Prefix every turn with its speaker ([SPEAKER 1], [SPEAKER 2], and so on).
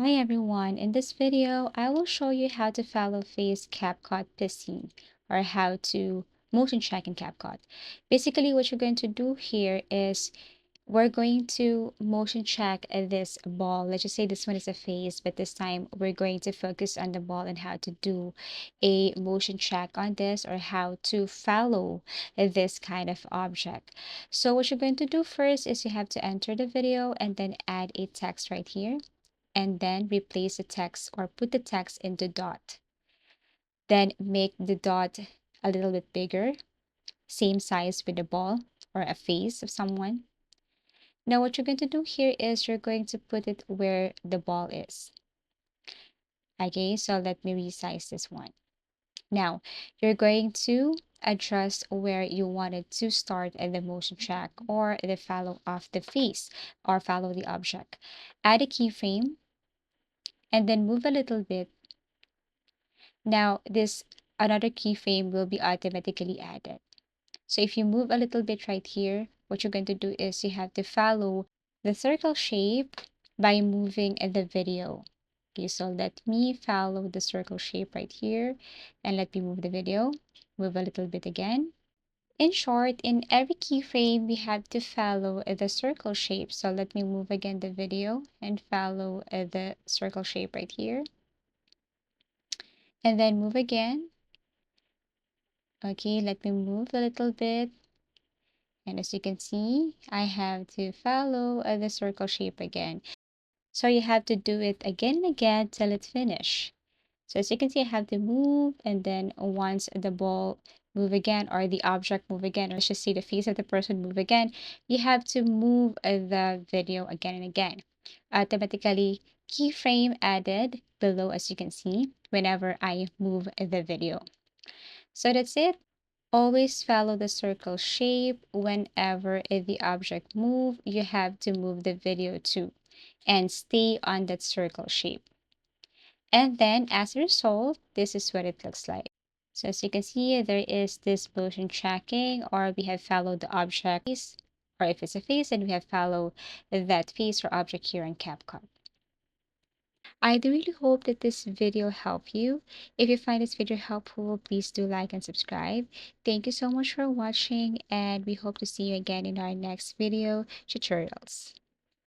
[SPEAKER 1] Hi everyone, in this video, I will show you how to follow face Capcut piscine or how to motion track in Capcut. Basically, what you're going to do here is we're going to motion track this ball. Let's just say this one is a face, but this time we're going to focus on the ball and how to do a motion track on this or how to follow this kind of object. So what you're going to do first is you have to enter the video and then add a text right here and then replace the text or put the text into dot. Then make the dot a little bit bigger, same size with the ball or a face of someone. Now what you're going to do here is you're going to put it where the ball is. Okay, so let me resize this one. Now you're going to adjust where you wanted to start in the motion track or the follow of the face or follow the object. Add a keyframe and then move a little bit. Now this another keyframe will be automatically added. So if you move a little bit right here, what you're going to do is you have to follow the circle shape by moving in the video. Okay, so let me follow the circle shape right here and let me move the video. Move a little bit again. In short, in every keyframe, we have to follow the circle shape. So let me move again the video and follow the circle shape right here. And then move again. Okay, let me move a little bit. And as you can see, I have to follow the circle shape again. So you have to do it again and again till it's finished. So as you can see, I have to move, and then once the ball move again or the object move again, or let's just see the face of the person move again, you have to move the video again and again. Automatically keyframe added below, as you can see, whenever I move the video. So that's it. Always follow the circle shape. Whenever the object move, you have to move the video too and stay on that circle shape. And then as a result, this is what it looks like. So as you can see, there is this motion tracking, or we have followed the object face, or if it's a face, then we have followed that face or object here in CapCut. I do really hope that this video helped you. If you find this video helpful, please do like and subscribe. Thank you so much for watching, and we hope to see you again in our next video tutorials.